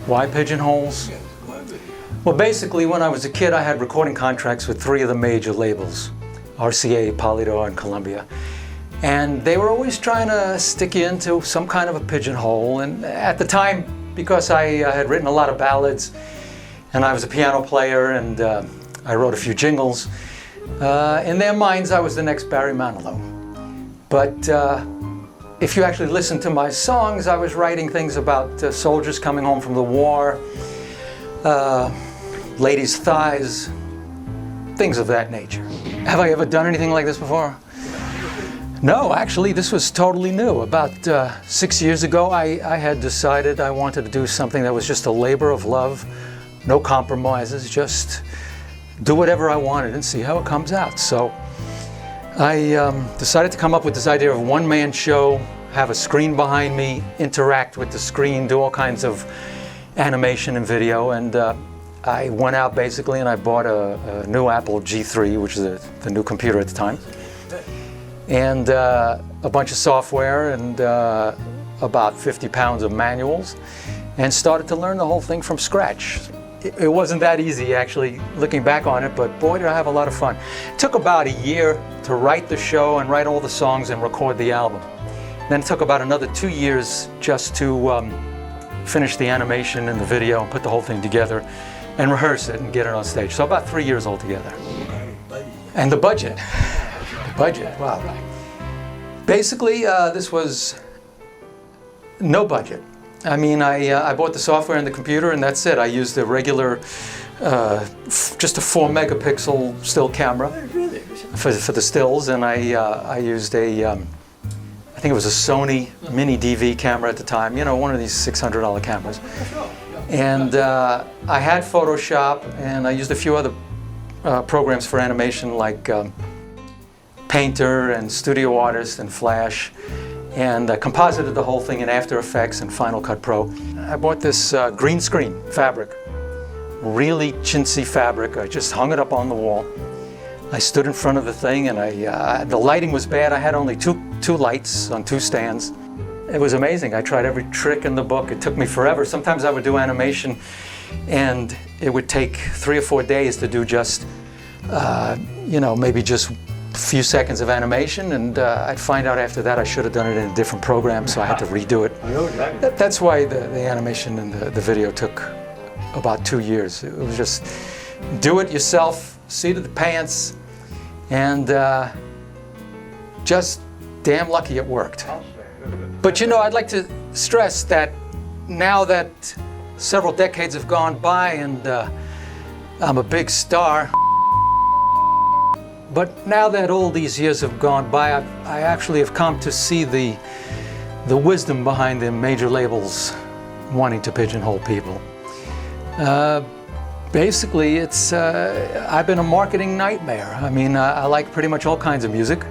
Why Pigeonholes? Well, basically, when I was a kid, I had recording contracts with 3 of the major labels, RCA, Polydor, and Columbia. And they were always trying to stick you into some kind of a pigeonhole. And at the time, because I had written a lot of ballads, and I was a piano player, and I wrote a few jingles, in their minds, I was the next Barry Manilow. But if you actually listen to my songs, I was writing things about soldiers coming home from the war, ladies' thighs, things of that nature. Have I ever done anything like this before? No, actually, this was totally new. About 6 years ago, I had decided I wanted to do something that was just a labor of love, no compromises, just do whatever I wanted and see how it comes out. So I decided to come up with this idea of a one-man show, have a screen behind me, interact with the screen, do all kinds of animation and video, and I went out basically and I bought a new Apple G3, which is the new computer at the time, and a bunch of software and about 50 pounds of manuals, and started to learn the whole thing from scratch. It wasn't that easy, actually, looking back on it, but boy, did I have a lot of fun. It took about a year to write the show and write all the songs and record the album. Then it took about another 2 years just to finish the animation and the video and put the whole thing together and rehearse it and get it on stage. So about 3 years altogether. And the budget. Wow. Basically, this was no budget. I mean, I bought the software and the computer, and that's it. I used a regular, just a 4 megapixel still camera for the stills, and I used I think it was a Sony mini DV camera at the time, you know, one of these $600 cameras. And I had Photoshop, and I used a few other programs for animation like Painter and Studio Artist and Flash, and composited the whole thing in After Effects and Final Cut Pro. I bought this green screen fabric, really chintzy fabric. I just hung it up on the wall. I stood in front of the thing, and the lighting was bad. I had only two lights on 2 stands. It was amazing. I tried every trick in the book. It took me forever. Sometimes I would do animation, and it would take 3 or 4 days to do just, you know, maybe just a few seconds of animation, and I'd find out after that I should have done it in a different program, so I had to redo it. That's why the animation and the video took about 2 years. It was just do it yourself, seat of the pants, and just damn lucky it worked. But you know, I'd like to stress that now that several decades have gone by and I'm a big star, but now that all these years have gone by, I actually have come to see the wisdom behind the major labels wanting to pigeonhole people. Basically, it's I've been a marketing nightmare. I mean, I like pretty much all kinds of music,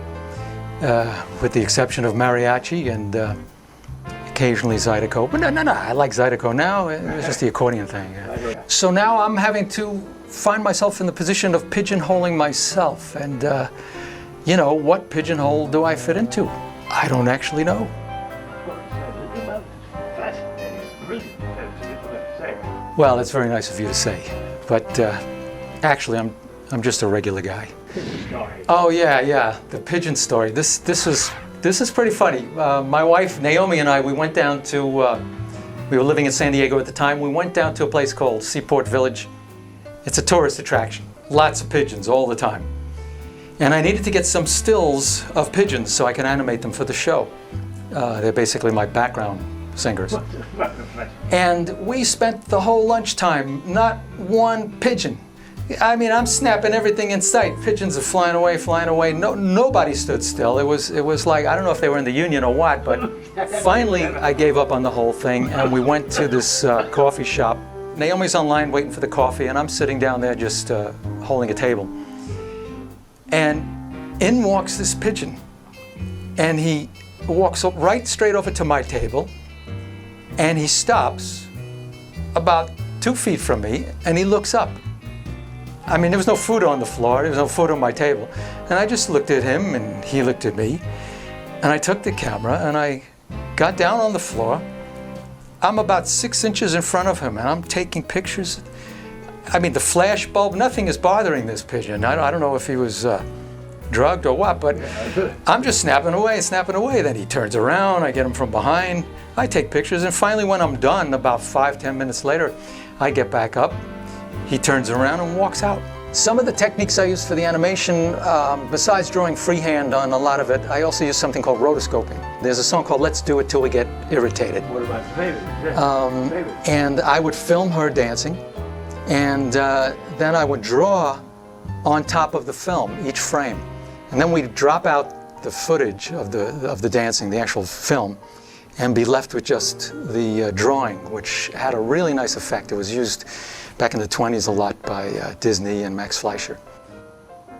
with the exception of mariachi and occasionally Zydeco. But no, I like Zydeco now. It's just the accordion thing. So now I'm having to find myself in the position of pigeonholing myself. And, you know, what pigeonhole do I fit into? I don't actually know. Well, that's very nice of you to say. But actually, I'm just a regular guy. Oh yeah, the pigeon story. This is pretty funny. My wife Naomi and I, we went down to. We were living in San Diego at the time. We went down to a place called Seaport Village. It's a tourist attraction. Lots of pigeons all the time. And I needed to get some stills of pigeons so I can animate them for the show. They're basically my background singers. And we spent the whole lunchtime, not one pigeon. I mean, I'm snapping everything in sight. Pigeons are flying away. Nobody stood still. It was like, I don't know if they were in the union or what, but finally I gave up on the whole thing, and we went to this coffee shop. Naomi's online waiting for the coffee, and I'm sitting down there just holding a table. And in walks this pigeon, and he walks up right straight over to my table, and he stops about 2 feet from me, and he looks up. I mean, there was no food on the floor, there was no food on my table. And I just looked at him, and he looked at me. And I took the camera, and I got down on the floor, I'm about 6 inches in front of him, and I'm taking pictures. I mean, the flash bulb, nothing is bothering this pigeon. I don't know if he was drugged or what, but I'm just snapping away. Then he turns around, I get him from behind, I take pictures, and finally when I'm done, about 5-10 minutes later, I get back up, he turns around and walks out. Some of the techniques I use for the animation, besides drawing freehand on a lot of it, I also use something called rotoscoping. There's a song called Let's Do It Till We Get Irritated. One of my favorites. And I would film her dancing, and then I would draw on top of the film, each frame. And then we'd drop out the footage of the dancing, the actual film, and be left with just the drawing, which had a really nice effect. It was used back in the 20s a lot by Disney and Max Fleischer.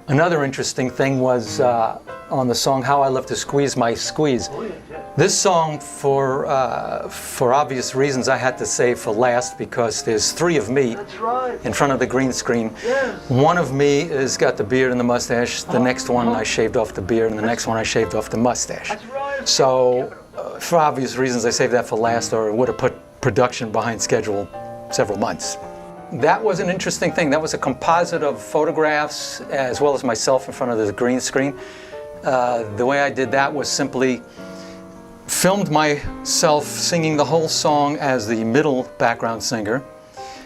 Another interesting thing was on the song How I Love to Squeeze My Squeeze. Oh, yeah. This song, for obvious reasons, I had to save for last because there's 3 of me in front of the green screen. Yes. One of me has got the beard and the mustache. The next one I shaved off the beard, and the next one I shaved off the mustache. That's right. So, for obvious reasons, I saved that for last, or it would have put production behind schedule several months. That was an interesting thing. That was a composite of photographs as well as myself in front of the green screen. The way I did that was simply filmed myself singing the whole song as the middle background singer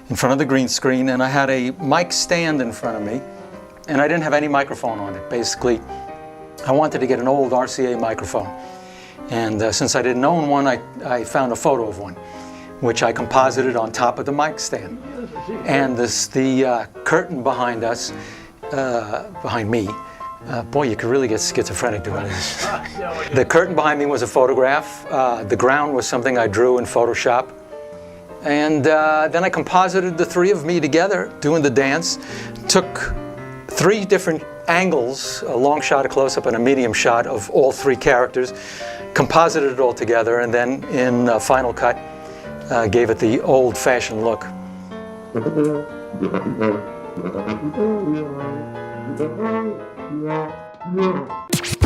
in front of the green screen, and I had a mic stand in front of me, and I didn't have any microphone on it. Basically, I wanted to get an old RCA microphone, and since I didn't own one, I found a photo of one, which I composited on top of the mic stand. And the curtain behind us, behind me, boy, you could really get schizophrenic doing this. The curtain behind me was a photograph. The ground was something I drew in Photoshop. And then I composited the 3 of me together doing the dance. Took 3 different angles, a long shot, a close-up, and a medium shot of all 3 characters. Composited it all together, and then in Final Cut, gave it the old-fashioned look. Yeah.